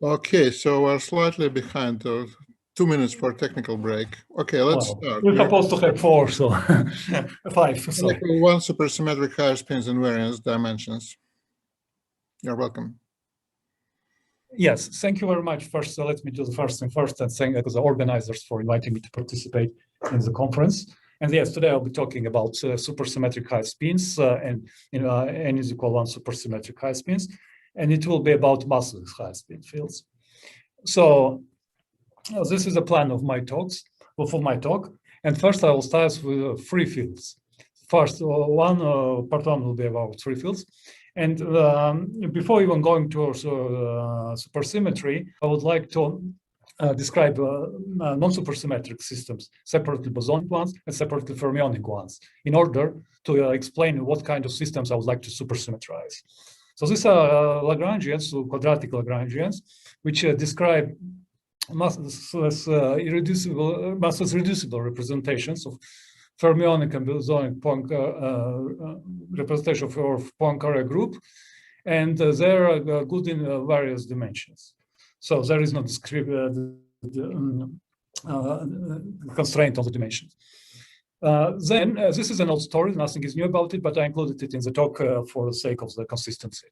Okay, so we're slightly behind. 2 minutes for technical break. Okay, let's start. We're supposed to have 4, so 5. Sorry. One supersymmetric higher spins invariance dimensions. You're welcome. Yes, thank you very much. First, let me do the first thing first and thank the organizers for inviting me to participate in the conference. And yes, today I'll be talking about supersymmetric high spins and n is equal 1 supersymmetric high spins, and it will be about massless high spin fields. So this is a plan of my talks, for my talk. And first I will start with 3 fields. First, part one will be about 3 fields. And before even going towards supersymmetry, I would like to describe non-supersymmetric systems, separately bosonic ones and separately fermionic ones, in order to explain what kind of systems I would like to supersymmetrize. So these are Lagrangians, so quadratic Lagrangians, which describe massless reducible representations of fermionic and bosonic representation of Poincare group, and they're good in various dimensions. So there is no constraint on the dimensions. Then this is an old story, nothing is new about it, but I included it in the talk for the sake of the consistency.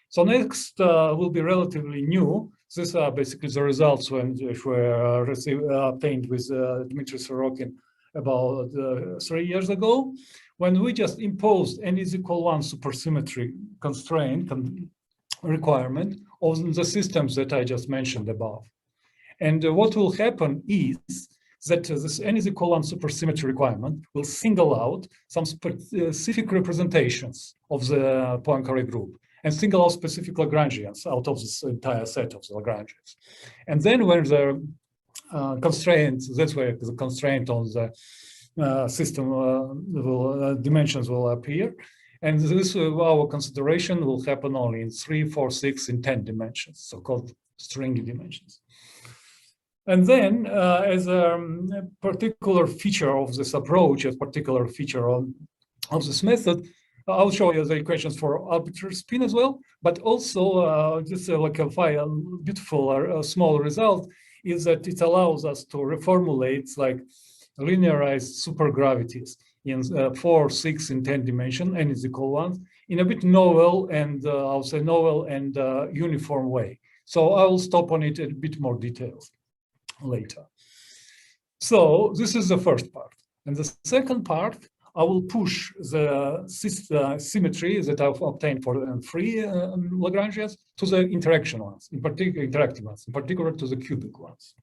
So next will be relatively new. These are basically the results which were obtained with Dmitry Sorokin about 3 years ago, when we just imposed n is equal 1 supersymmetry constraint requirement on the systems that I just mentioned above. And what will happen is that this n is equal 1 supersymmetry requirement will single out some specific representations of the Poincare group and single out specific Lagrangians out of this entire set of the Lagrangians. And then when the constraint, that's where the constraint on the system dimensions will appear. And this, our consideration will happen only in 3, 4, 6, and 10 dimensions, so-called stringy dimensions. And then, as a particular feature of this approach, a particular feature of this method, I'll show you the equations for arbitrary spin as well, but also just like a beautiful small result is that it allows us to reformulate like linearized supergravities in 4, 6, and 10 dimension, n is equal 1, in a bit novel and I'll say novel and uniform way. So I will stop on it in a bit more details later. So this is the first part. And the second part, I will push the symmetry that I've obtained for free Lagrangians to the interaction ones, in particular interactive ones, in particular to the cubic ones.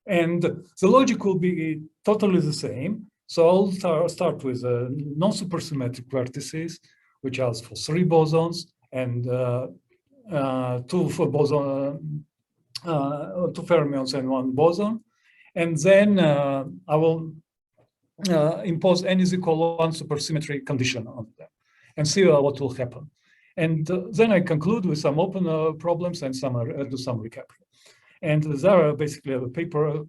And the logic will be totally the same. So I'll start with non-supersymmetric vertices, which are for 3 bosons and 2 for boson, 2 fermions and 1 boson. And then I will impose n is equal 1 supersymmetry condition on them and see what will happen. And then I conclude with some open problems and do some recap. And there are basically a paper,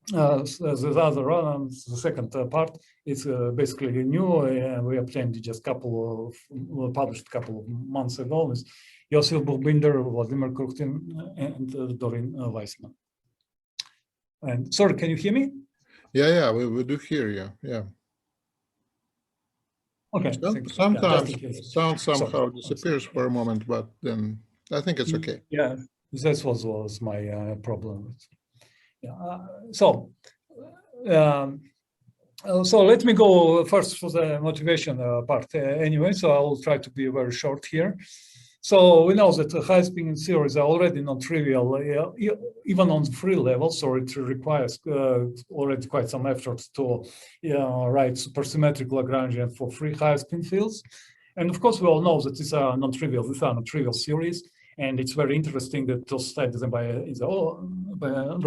the other one, the second part is basically new, and we obtained it just published a couple of months ago with Yosif Buchbinder, Vladimir Kruchtin, and Dorin Weissman. And sorry, can you hear me? Yeah, we do hear you. Yeah. Okay. Sometimes sound somehow disappears for a moment, but then I think it's okay. Yeah, that was my problem. Yeah. So let me go first for the motivation part anyway. So I will try to be very short here. So we know that high spin theories are already non-trivial, even on the free level. So it requires already quite some efforts to write supersymmetric Lagrangian for free high spin fields. And of course, we all know that these are non-trivial. These are non-trivial series, and it's very interesting to study them by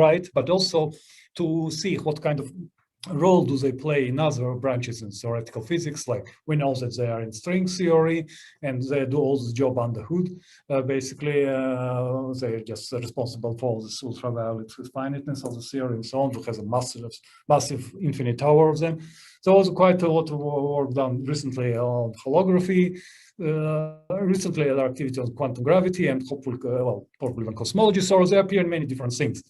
right, but also to see what kind of role do they play in other branches in theoretical physics? Like we know that they are in string theory and they do all the job under the hood. Basically, they're just responsible for the ultraviolet finiteness of the theory and so on, which has a massive infinite tower of them. So also quite a lot of work done recently on holography, recently other activity on quantum gravity and hopefully, well, probably even cosmology. So they appear in many different things.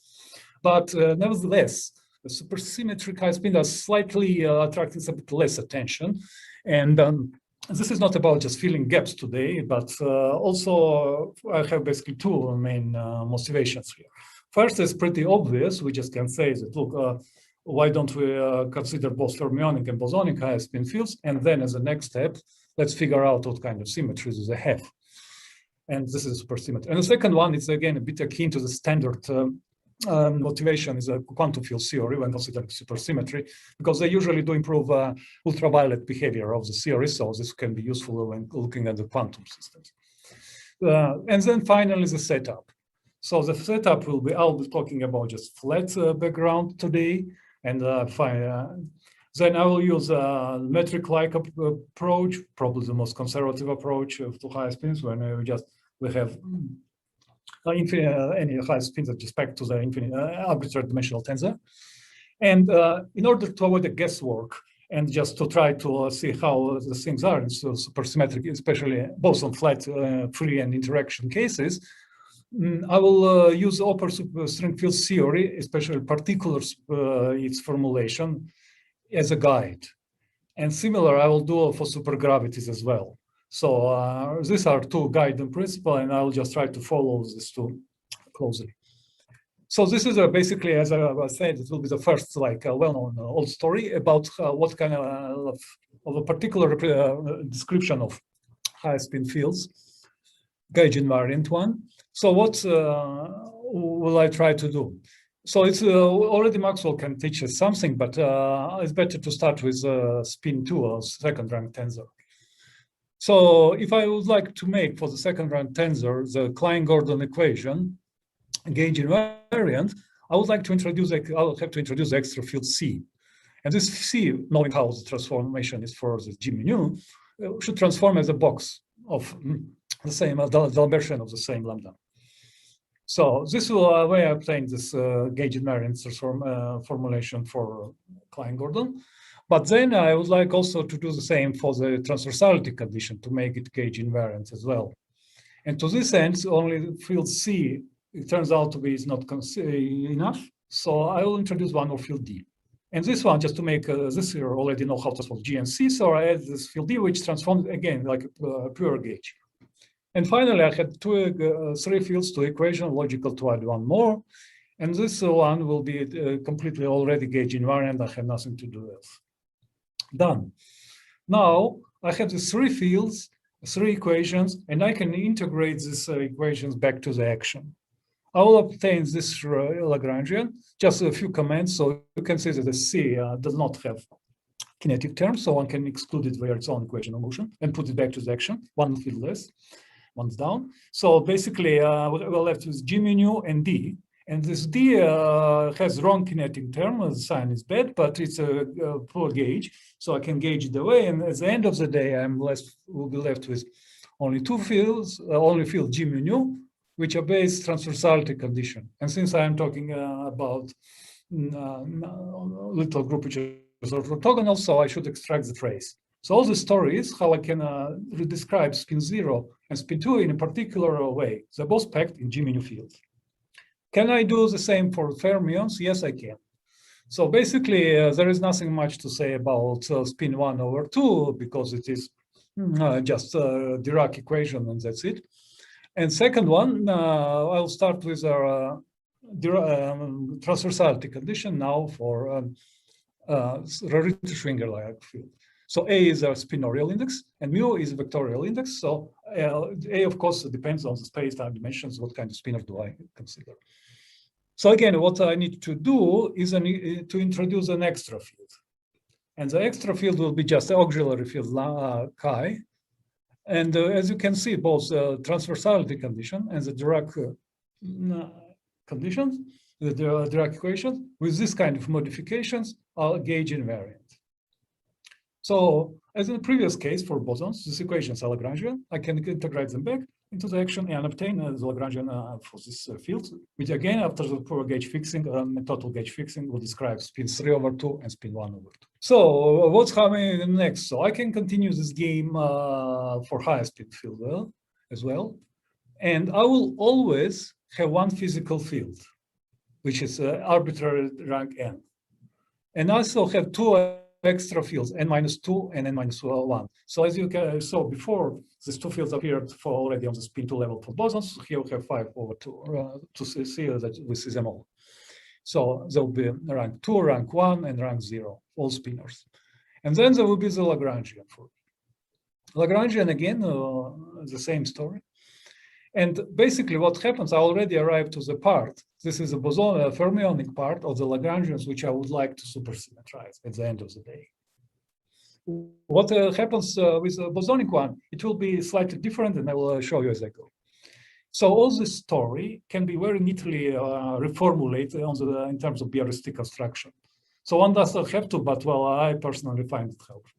But nevertheless, the supersymmetric high spin are slightly attracting a bit less attention. And this is not about just filling gaps today, but also I have basically two main motivations here. First is pretty obvious. We just can say that, look, why don't we consider both fermionic and bosonic high spin fields? And then as a next step, let's figure out what kind of symmetries they have. And this is supersymmetry. And the second one is, again, a bit akin to the standard motivation is a quantum field theory when considering supersymmetry, because they usually do improve ultraviolet behavior of the theory, so this can be useful when looking at the quantum systems. And then finally, the setup. So the setup will be, I'll be talking about just flat background today, and then I will use a metric-like approach, probably the most conservative approach to high spins, when we have any high spins with respect to the infinite arbitrary dimensional tensor. And in order to avoid the guesswork and just to try to see how the things are in supersymmetric, especially both on flat, free, and interaction cases, I will use upper string field theory, especially particulars, its formulation, as a guide. And similar, I will do for supergravities as well. So these are two guiding principles, and I will just try to follow these two closely. So this is basically, as I said, it will be the first like well-known old story about what kind of a particular description of high spin fields, gauge invariant one. So what will I try to do? So it's already Maxwell can teach us something, but it's better to start with spin 2 or second rank tensor. So if I would like to make for the second rank tensor the Klein-Gordon equation, gauge invariant, I would like to introduce, I will have to introduce the extra field C. And this C, knowing how the transformation is for the G mu, should transform as a box of the same, D'Albertian of the same lambda. So this will way I obtain this gauge invariant formulation for Klein-Gordon. But then I would like also to do the same for the transversality condition to make it gauge invariant as well. And to this end, only field C, it turns out to be is not enough. So I will introduce one more field D. And this one, just to make this here, already know how to transform G and C. So I add this field D, which transforms again like a pure gauge. And finally, I had three fields to equation, logical to add one more. And this one will be completely already gauge invariant. I have nothing to do else. Done. Now I have these three fields, three equations, and I can integrate these equations back to the action. I will obtain this Lagrangian, just a few comments. So you can see that the C does not have kinetic terms, so one can exclude it via its own equation of motion and put it back to the action, one field less, one's down. So basically, we're left with G mu and D. And this D has wrong kinetic term, the sign is bad, but it's a poor gauge, so I can gauge it away. And at the end of the day, will be left with only two fields, only field G mu, which obeys transversality condition. And since I am talking about little group which is orthogonal, so I should extract the trace. So all the story is how I can redescribe spin 0 and spin 2 in a particular way. They're both packed in G mu fields. Can I do the same for fermions? Yes, I can. So basically, there is nothing much to say about spin 1 over 2 because it is just a Dirac equation and that's it. And second one, I'll start with our transversality condition now for Rarity-Schwinger-like field. So A is our spinorial index and mu is vectorial index. So A, of course, depends on the space-time dimensions. What kind of spinor do I consider? So again, what I need to do is to introduce an extra field. And the extra field will be just the auxiliary field chi. And as you can see, both the transversality condition and the Dirac conditions, the Dirac equations, with this kind of modifications are gauge invariant. So as in the previous case for bosons, these equations are Lagrangian. I can integrate them back into the action and obtain the Lagrangian for this field, which again, after the pure gauge fixing, total gauge fixing will describe spin 3/2 and spin 1/2. So what's coming next? So I can continue this game for higher spin field as well. And I will always have one physical field, which is arbitrary rank n. And I also have two extra fields, n-2 and n-1. So as you saw before, these two fields appeared for already on the spin 2 level for bosons. Here we have 5/2 to see that we see them all. So there will be rank 2, rank 1, and rank 0, all spinners. And then there will be the Lagrangian for Lagrangian again, the same story. And basically what happens, I already arrived to the part. This is a boson, a fermionic part of the Lagrangians, which I would like to supersymmetrize at the end of the day. What happens with the bosonic one, it will be slightly different, and I will show you as I go. So all this story can be very neatly reformulated in terms of BRST construction. So one doesn't have to, but well, I personally find it helpful.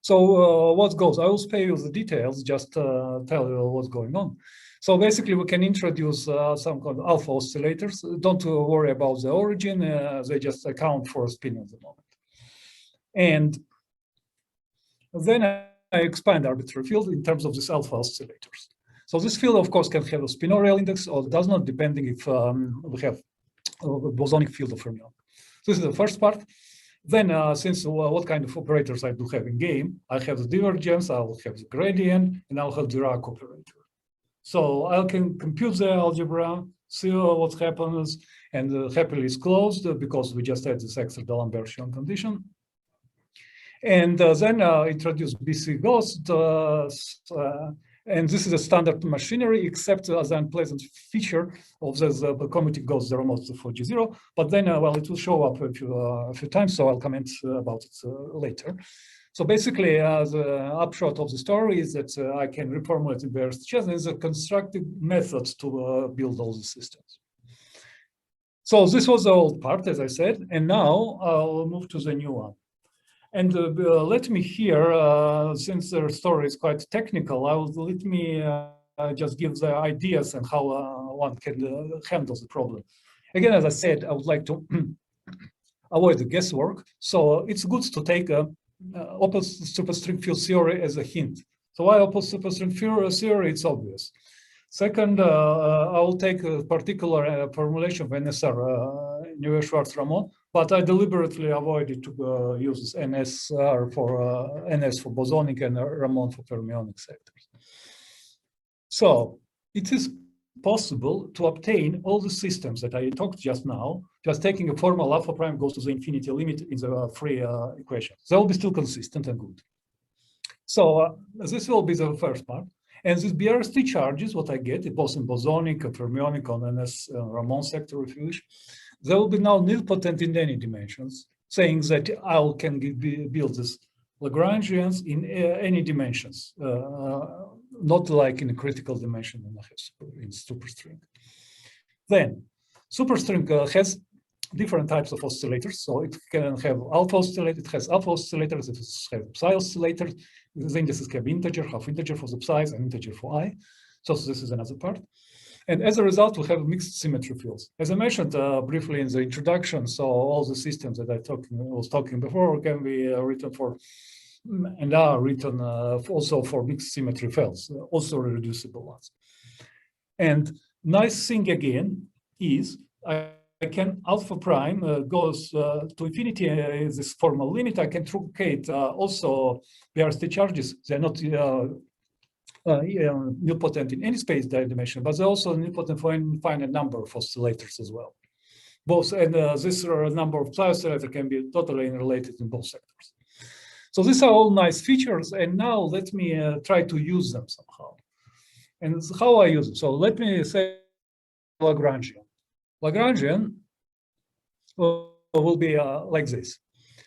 So what goes? I will spare you the details, just tell you what's going on. So basically, we can introduce some kind of alpha oscillators. Don't worry about the origin. They just account for spin at the moment. And then I expand arbitrary field in terms of these alpha oscillators. So this field, of course, can have a spinorial index or does not, depending if we have a bosonic field of fermionic. This is the first part. Then, since what kind of operators I do have in game, I have the divergence, I will have the gradient, and I'll have Dirac operator. So I can compute the algebra, see what happens, and happily it's closed because we just had this extra D'Alembertian condition. And then introduce BC ghost, and this is a standard machinery, except as an unpleasant feature of this commuting ghost zero mode for G0. But then, well, it will show up a few times, so I'll comment about it later. So basically, the upshot of the story is that I can reformulate in various chess. There's a constructive method to build all the systems. So this was the old part, as I said, and now I'll move to the new one. And let me here, since the story is quite technical, let me just give the ideas and how one can handle the problem. Again, as I said, I would like to avoid the guesswork. So it's good to take opposite superstring field theory as a hint. So why opposite superstring field theory? It's obvious. Second, I will take a particular formulation of NSR, Neuer-Schwarz-Ramon, but I deliberately avoided to use NSR for NS for bosonic and Ramon for fermionic sectors. So it is possible to obtain all the systems that I talked just now, just taking a formal alpha prime goes to the infinity limit in the free equation. They will be still consistent and good. So this will be the first part. And this BRST charges, what I get, both in bosonic and fermionic on NS Ramon sector, if you wish, they will be now nilpotent in any dimensions, saying that I can build this Lagrangians in any dimensions, not like in a critical dimension in superstring. Then, superstring has different types of oscillators. So it can have alpha oscillator, it has alpha oscillators, it has psi oscillators. The indices have integer, half integer for the psi's, and integer for I. So this is another part. And as a result, we have mixed symmetry fields. As I mentioned briefly in the introduction, so all the systems that I was talking before can be written for, and are written also for mixed symmetry fields, also reducible ones. And nice thing again is I can alpha prime goes to infinity is this formal limit. I can truncate also BRST charges. They're not nilpotent in any space dimension, but they're also nilpotent for an infinite number of oscillators as well. Both, and this number of psi oscillators can be totally unrelated in both sectors. So these are all nice features, and now let me try to use them somehow. And how I use them. So let me say Lagrangian. Lagrangian will be like this.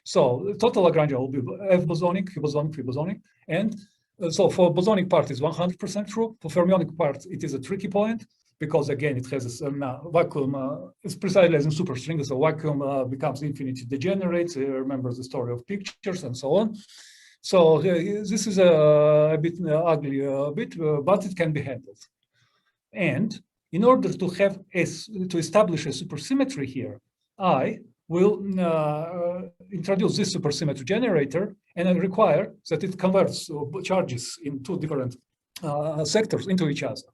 So total Lagrangian will be F bosonic, Fibosonic, Fibosonic, and so for bosonic part is 100% true. For fermionic part, it is a tricky point because again, it has a vacuum. It's precisely as in superstring, so vacuum becomes infinity degenerates. Remember the story of pictures and so on. So this is a bit ugly, but it can be handled. And in order to have to establish a supersymmetry here, I will introduce this supersymmetry generator, and I require that it converts charges in two different sectors into each other.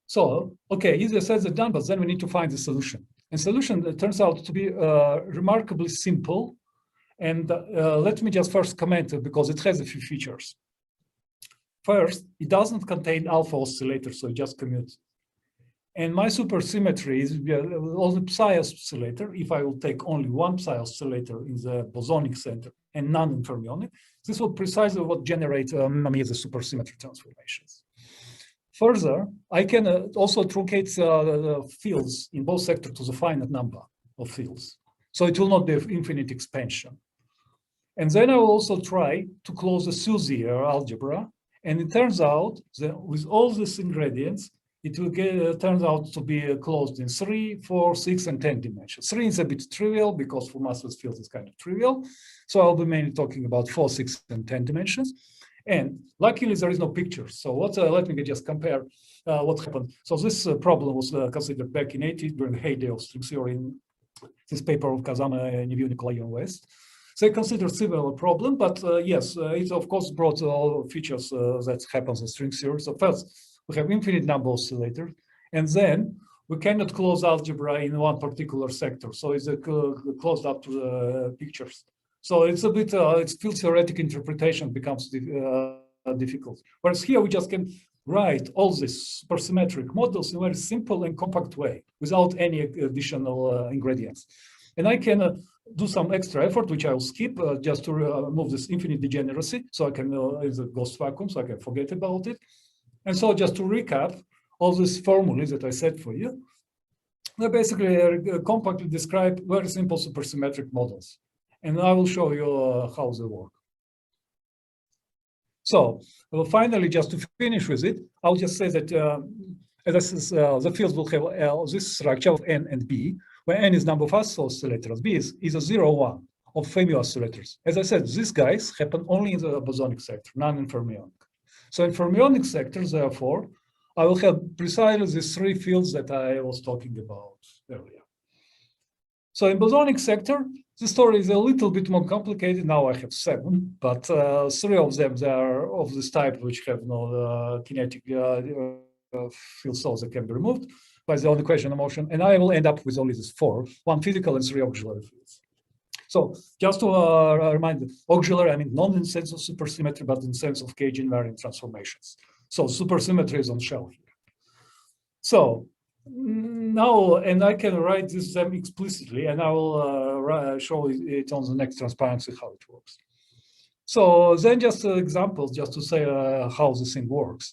So, okay, easier said than done, but then we need to find the solution. And solution turns out to be remarkably simple. And let me just first comment it because it has a few features. First, it doesn't contain alpha oscillators, so it just commutes. And my supersymmetry is only psi oscillator. If I will take only one psi oscillator in the bosonic center and none in fermionic, this will precisely what generate the supersymmetry transformations. Further, I can also truncate the fields in both sectors to the finite number of fields. So it will not be an infinite expansion. And then I will also try to close the SUSY algebra. And it turns out that with all these ingredients, it will turns out to be closed in 3, 4, 6, and 10 dimensions. 3 is a bit trivial because for massless fields it's kind of trivial. So I'll be mainly talking about 4, 6, and 10 dimensions. And luckily there is no picture. So let me just compare what happened. So this problem was considered back in 80s during the heyday of string theory in this paper of Kazama, Niviu, Nikolai, and West. They considered similar problem, but yes, it of course brought all features that happens in string theory. So first, we have infinite number of oscillators, and then we cannot close algebra in one particular sector. So it's closed up to the pictures. So it's a bit, it's field theoretic interpretation becomes difficult. Whereas here we just can write all these supersymmetric models in a very simple and compact way without any additional ingredients. And I can do some extra effort, which I will skip just to remove this infinite degeneracy. So I can, it's a ghost vacuum, so I can forget about it. And so just to recap, all these formulas that I said for you, they basically compactly describe very simple supersymmetric models. And I will show you how they work. So finally, just to finish with it, I'll just say that the fields will have this structure of N and B, where N is number of oscillators, B is a 0, 1 of Fermi oscillators. As I said, these guys happen only in the bosonic sector, none in fermionic. So in fermionic sector, therefore, I will have precisely these 3 fields that I was talking about earlier. So in bosonic sector, the story is a little bit more complicated. Now I have 7, but 3 of them they are of this type which have no kinetic field source that can be removed by the only equation of motion. And I will end up with only these 4, 1 physical and 3 auxiliary fields. So just to remind you, auxiliary, I mean not in the sense of supersymmetry, but in the sense of cage invariant transformations. So supersymmetry is on shell here. So now, and I can write this them explicitly, and I will show it on the next transparency how it works. So then just examples, just to say how this thing works.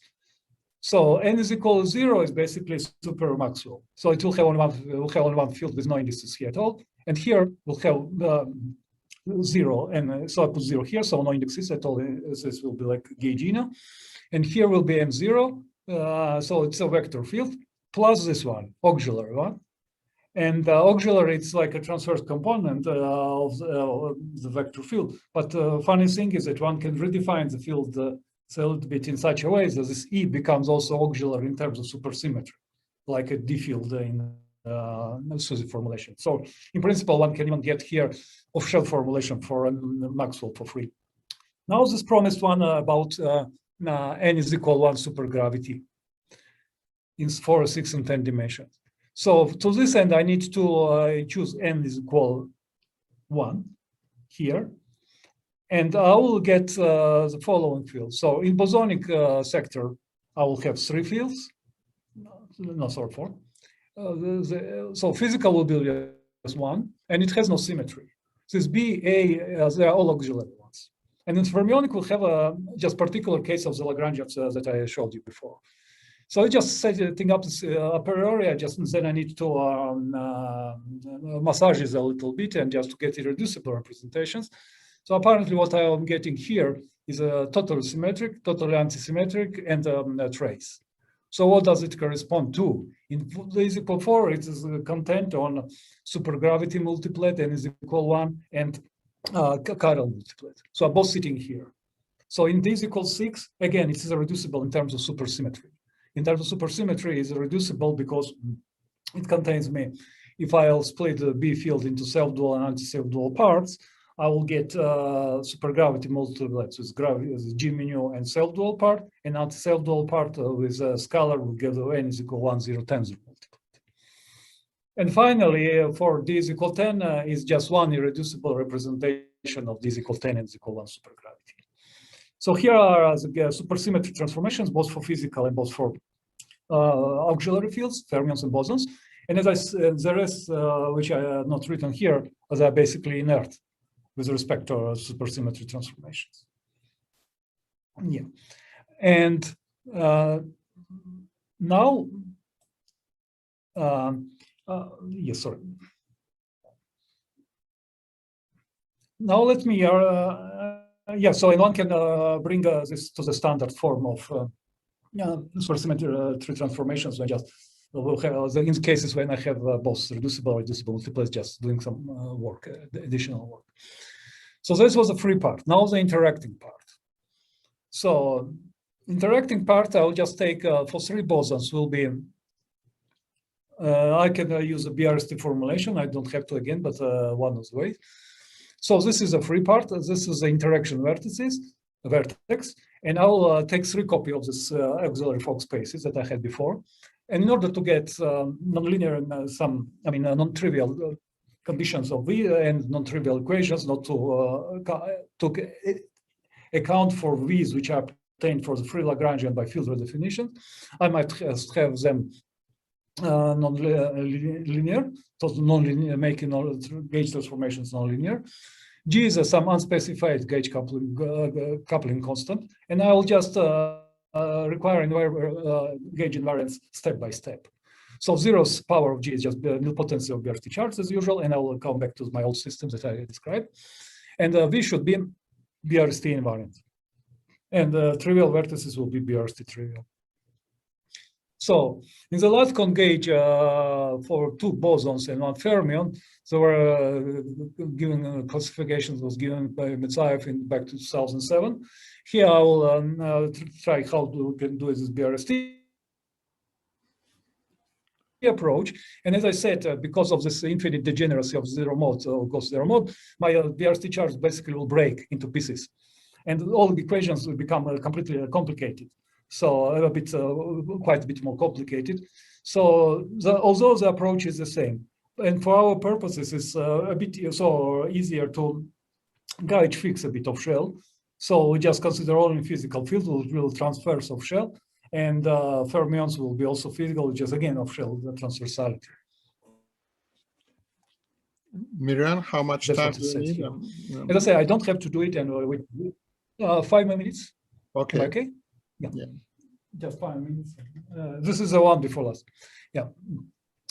So n is equal to 0 is basically super Maxwell. So it will have only one field with no indices here at all. And here we'll have 0, and so I put 0 here, so no indexes at all. This will be like gaugino. And here will be m0, so it's a vector field, plus this one, auxiliary one. And auxiliary, it's like a transverse component of the vector field. But funny thing is that one can redefine the field a little bit in such a way that this E becomes also auxiliary in terms of supersymmetry, like a D field in SUSY formulation. So in principle, one can even get here off-shell formulation for Maxwell for free. Now this promised one about n is equal 1 supergravity in 4, 6, and 10 dimensions. So to this end, I need to choose n is equal 1 here. And I will get the following fields. So in bosonic sector, I will have 3 fields. No, sorry, 4. So physical will be just 1, and it has no symmetry. This B, A, they are all auxiliary ones. And in fermionic, we'll have just particular case of the Lagrangians that I showed you before. So I just setting up this a priori, then I need to massage this a little bit and just to get irreducible representations. So apparently what I am getting here is a totally symmetric, totally antisymmetric, and a trace. So what does it correspond to? In the is equal 4, it is content on supergravity multiplet, n is equal 1, and chiral multiplet. So I'm both sitting here. So in d is equal 6, again, it is reducible in terms of supersymmetry. In terms of supersymmetry, it's reducible because it contains me. If I'll split the B field into self-dual and anti-self-dual parts, I will get supergravity multiplets with gravity, G mu and self-dual part, and anti-self-dual part with a scalar will give n is equal 1, 0 tensor multiplet. And finally, for d is equal 10 is just one irreducible representation of d is equal 10 and is equal 1 supergravity. So here are the supersymmetry transformations, both for physical and both for auxiliary fields, fermions and bosons. And as I said, the rest, which I have not written here, are basically inert with respect to supersymmetry transformations. Yeah. And now, yes, sorry. Now let me, yeah, so one can bring this to the standard form of supersymmetry transformations. I just will have in cases when I have both reducible and reducible multiplets, just doing some work, additional work. So this was the free part. Now the interacting part. So interacting part, I'll just take for 3 bosons will be, I can use a BRST formulation. I don't have to again, but one of the ways. So this is a free part. This is the interaction vertex, and I will take 3 copies of this auxiliary Fock spaces that I had before. And in order to get nonlinear and non-trivial conditions of V and non-trivial equations, not to account for V's which are obtained for the free Lagrangian by field redefinition, I might have them non-linear, so non-linear, making all gauge transformations non-linear. G is some unspecified gauge coupling constant, and I will just require gauge invariance step by step. So 0's power of G is just the nilpotency of BRT charts as usual, and I will come back to my old systems that I described. And V should be BRST invariant. And trivial vertices will be BRST trivial. So in the Latcon gauge for 2 bosons and 1 fermion, there were given classifications was given by Metsayev back to 2007. Here I will try how we can do this BRST approach. And as I said, because of this infinite degeneracy of 0 mode, or Gauss 0 mode, my BRST charts basically will break into pieces. And all the equations will become completely complicated. So quite a bit more complicated. So although the approach is the same, and for our purposes, it's a bit easier to gauge fix a bit of shell. So we just consider only physical field with real transfers of shell, and fermions will be also physical, which is again of shell transversality. Mirian, how much time do you need? As I say, I don't have to do it, and 5 minutes. Okay. Okay. Yeah. Just 5 minutes. This is the one before last. Yeah.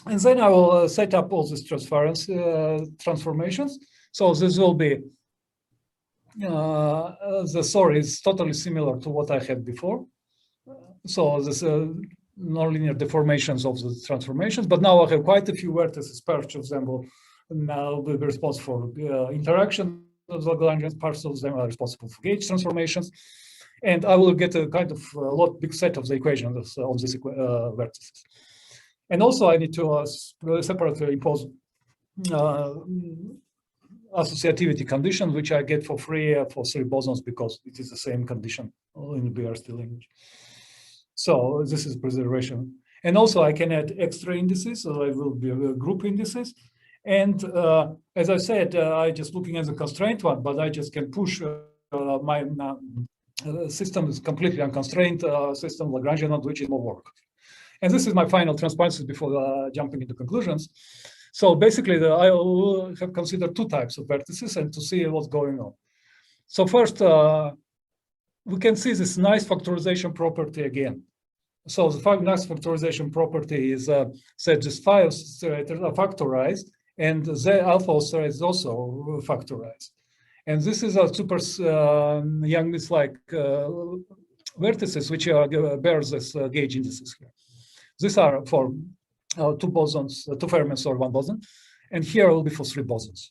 And then I will set up all these transformations. So this will be, the story is totally similar to what I had before. So this nonlinear deformations of the transformations, but now I have quite a few vertices. Parts of them will now be responsible for interaction of the Lagrangian, parts of them are responsible for gauge transformations. And I will get a kind of big set of the equations on these vertices. And also I need to separately impose associativity condition, which I get for free for 3 bosons because it is the same condition in the BRST language. So this is preservation. And also I can add extra indices, so I will be group indices. And as I said, I just looking at the constraint one, but I just can push my system is completely unconstrained system, Lagrangian one, which is more work. And this is my final transparency before jumping into conclusions. So basically, I will have considered 2 types of vertices and to see what's going on. So first, we can see this nice factorization property again. So the nice factorization property is that this phi oscillators are factorized, and the alpha oscillator is also factorized. And this is a super Young-Miss-like vertices which bears this gauge indices here. These are for two bosons, two fermions or one boson, and here will be for three bosons.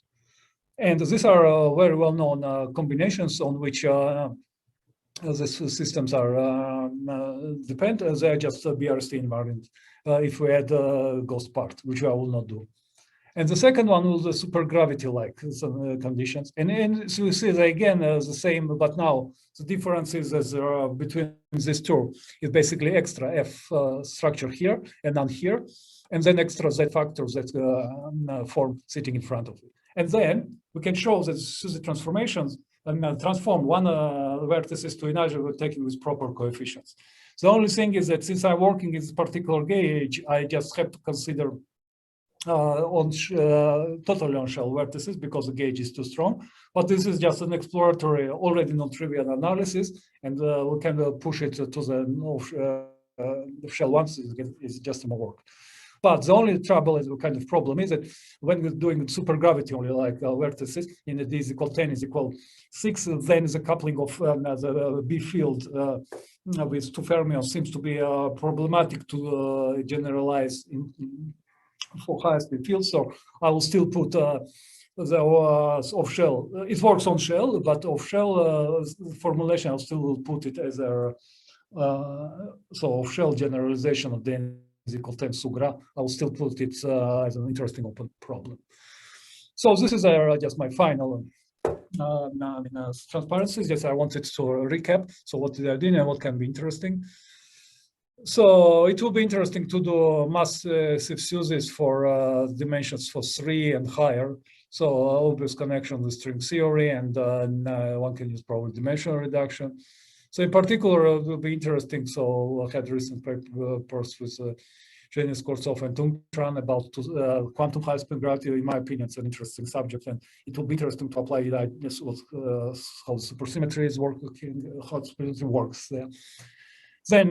And these are very well-known combinations on which these systems are depend. They are just BRST invariant if we add a ghost part, which I will not do. And the second one was the supergravity-like conditions. And so you see that again the same, but now the difference is between these two is basically extra F structure here and none here, and then extra Z factors that form sitting in front of it. And then we can show that the transformations and transform one vertices to another we're taking with proper coefficients. The only thing is that since I'm working in this particular gauge, I just have to consider totally on shell vertices because the gauge is too strong. But this is just an exploratory, already non-trivial analysis, and we can push it to the shell ones. It's just more work. But the only trouble is the kind of problem is that when we're doing supergravity only like vertices in the D is equal 10 is equal 6, then the coupling of the B field with two fermions seems to be problematic to generalize for high speed fields. So I will still put the off shell. It works on shell, but off shell formulation I'll still put it as a so off shell generalization of the is equal 10 sugra. I will still put it as an interesting open problem. So this is just my final transparency. Yes, I wanted to recap. So what they are doing and what can be interesting. So it will be interesting to do massive fuses for dimensions for 3 and higher. So obvious connection with string theory, and one can use probably dimensional reduction. So in particular, it will be interesting. So I had recent papers with Zhenis Kurzov and Tungtran about quantum high-speed gravity. In my opinion, it's an interesting subject, and it will be interesting to apply it. How supersymmetry is working, how supersymmetry works there. Then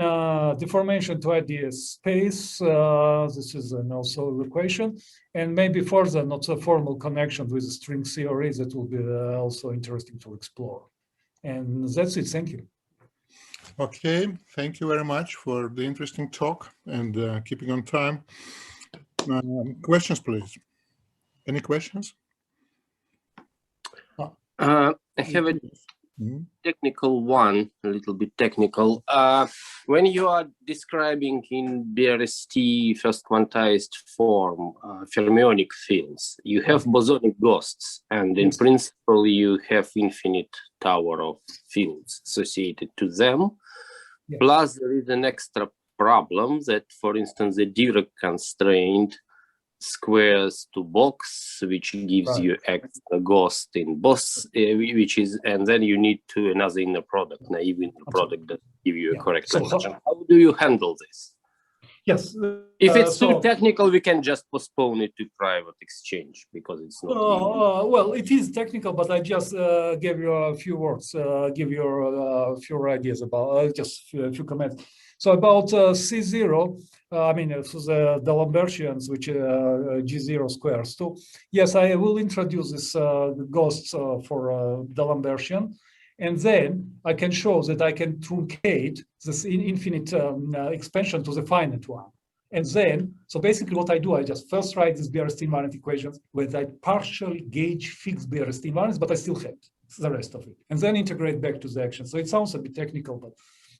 deformation to ideal space. This is also an equation, and maybe further, not a formal connection with the string theory that will be also interesting to explore. And that's it. Thank you. Okay, thank you very much for the interesting talk and keeping on time. Questions, please. Any questions? I have a technical one, a little bit technical. When you are describing in BRST first quantized form fermionic fields, you have bosonic ghosts, and in principle you have infinite tower of fields associated to them. Yes. Plus there is an extra problem that, for instance, the Dirac constraint squares to box, which gives you extra ghost in both, which is, and then you need to another inner product, naive inner product that give you a correct connection. How do you handle this? Yes. If it's too technical, we can just postpone it to private exchange because it's not. Well, it is technical, but I just gave you a few words, give you a few ideas about just a few comments. So about C0, I mean, so the Lambertians, which G0 squares too. Yes, I will introduce this ghosts for the Lambertian. And then I can show that I can truncate this infinite expansion to the finite one. And then, so basically what I do, I just first write these BRST invariant equations where I partially gauge fixed BRST invariants, but I still have the rest of it. And then integrate back to the action. So it sounds a bit technical, but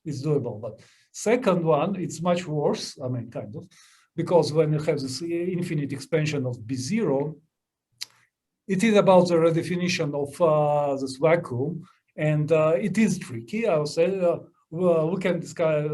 it's doable. But second one, it's much worse, I mean, kind of, because when you have this infinite expansion of B0, it is about the redefinition of this vacuum. And it is tricky, I would say. Well, we can discuss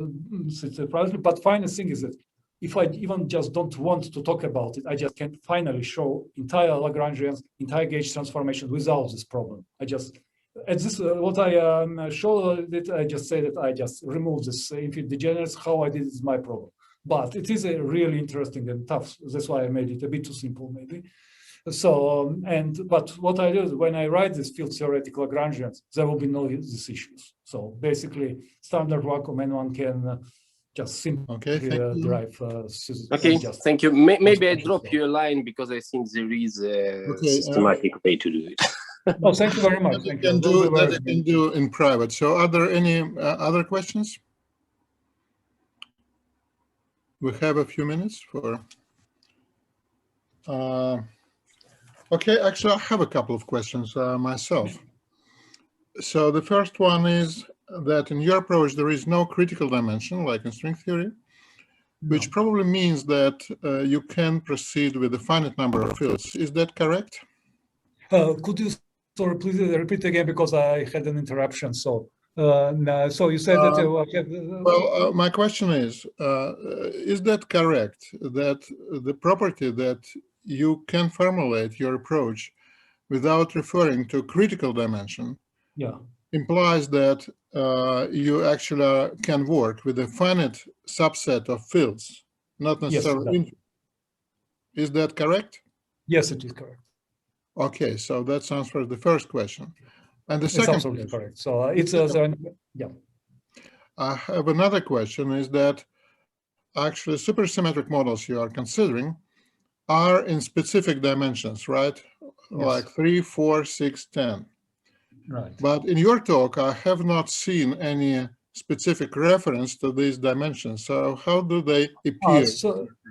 it privately, but final thing is that if I even just don't want to talk about it, I just can finally show entire Lagrangians, entire gauge transformation without this problem. I just, at this, what I show that I just say that I just remove this infinite degenerates. How I did is my problem. But it is a really interesting and tough. That's why I made it a bit too simple, maybe. So, but what I do is when I write this field theoretic Lagrangians, there will be no these issues. So basically, standard vacuum, and one can just simply derive. Thank you. Maybe I drop you a line because I think there is a systematic way to do it. Oh, thank you very much. That you Thank can you. do in private. So are there any other questions? We have a few minutes for... okay, actually, I have a couple of questions myself. So the first one is that in your approach, there is no critical dimension, like in string theory, which probably means that you can proceed with a finite number of fields. Is that correct? Could you, sorry, please repeat again, because I had an interruption. So, no, so you said that... well, my question is that correct, that the property that you can formulate your approach without referring to critical dimension implies that you actually can work with a finite subset of fields, not necessarily. Yes, is that correct? Yes, it is correct. Okay, so that answers the first question. And the It's second absolutely correct. So it's yeah. I have another question, is that actually supersymmetric models you are considering are in specific dimensions, right? Yes. Like 3, 4, 6, 10. Right. But in your talk, I have not seen any specific reference to these dimensions. So how do they appear?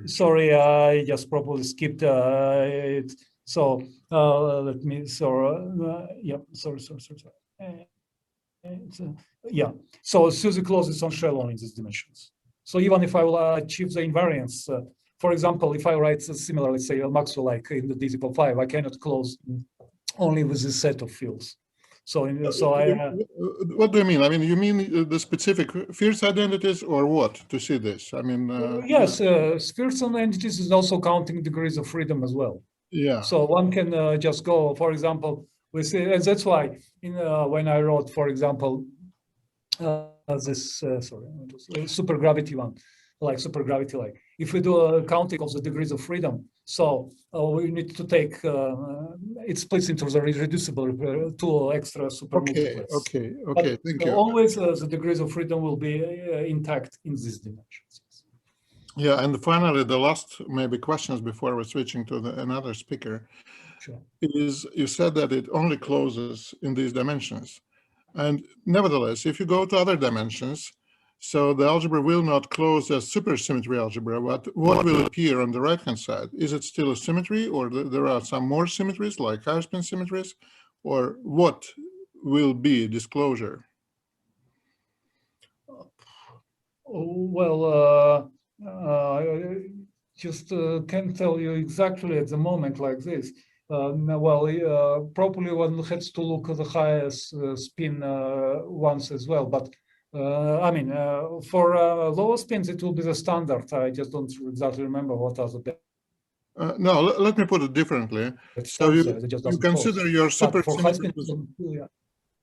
Sorry, I just probably skipped it. So let me, yeah, sorry. Yeah, so SUSY closes on shell only in these dimensions. So even if I will achieve the invariance, for example, if I write similar, let's say Maxwell like in the D=5, I cannot close only with this set of fields. So, what do you mean? I mean, you mean the specific fields identities or what to see this? I mean, yes, spheres and entities is also counting degrees of freedom as well. Yeah. So one can just go, for example, we see, and that's why in when I wrote, for example, this supergravity one, like supergravity, like if we do a counting of the degrees of freedom, so we need to take it splits into the irreducible two extra supermultiplets. Okay. Thank you. Always the degrees of freedom will be intact in these dimensions. Yeah, and finally, the last maybe questions before we're switching to another speaker. Sure. Is you said that it only closes in these dimensions. And nevertheless, if you go to other dimensions, so the algebra will not close as supersymmetry algebra, but what will appear on the right-hand side? Is it still a symmetry, or there are some more symmetries, like higher spin symmetries, or what will be disclosure? Well, I just can't tell you exactly at the moment like this. Probably one has to look at the highest spin ones as well. But I mean, for lower spins, it will be the standard. I just don't exactly remember what are the. No, let me put it differently. So you consider your supersymmetry.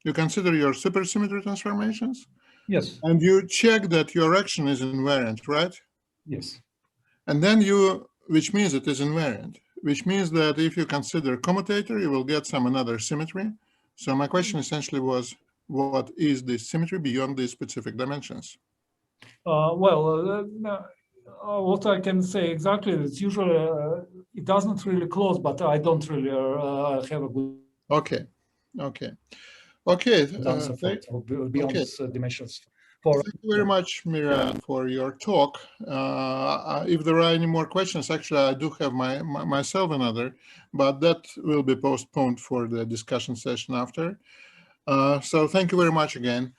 You consider your supersymmetry transformations. Yes. And you check that your action is invariant, right? Yes. And then which means it is invariant, which means that if you consider commutator, you will get some another symmetry. So my question essentially was, what is the symmetry beyond these specific dimensions? What I can say exactly is usually it doesn't really close, but I don't really have a good. Okay. Answer for beyond dimensions. Thank you very much, Mirian, for your talk. If there are any more questions, actually, I do have myself another, but that will be postponed for the discussion session after. So thank you very much again.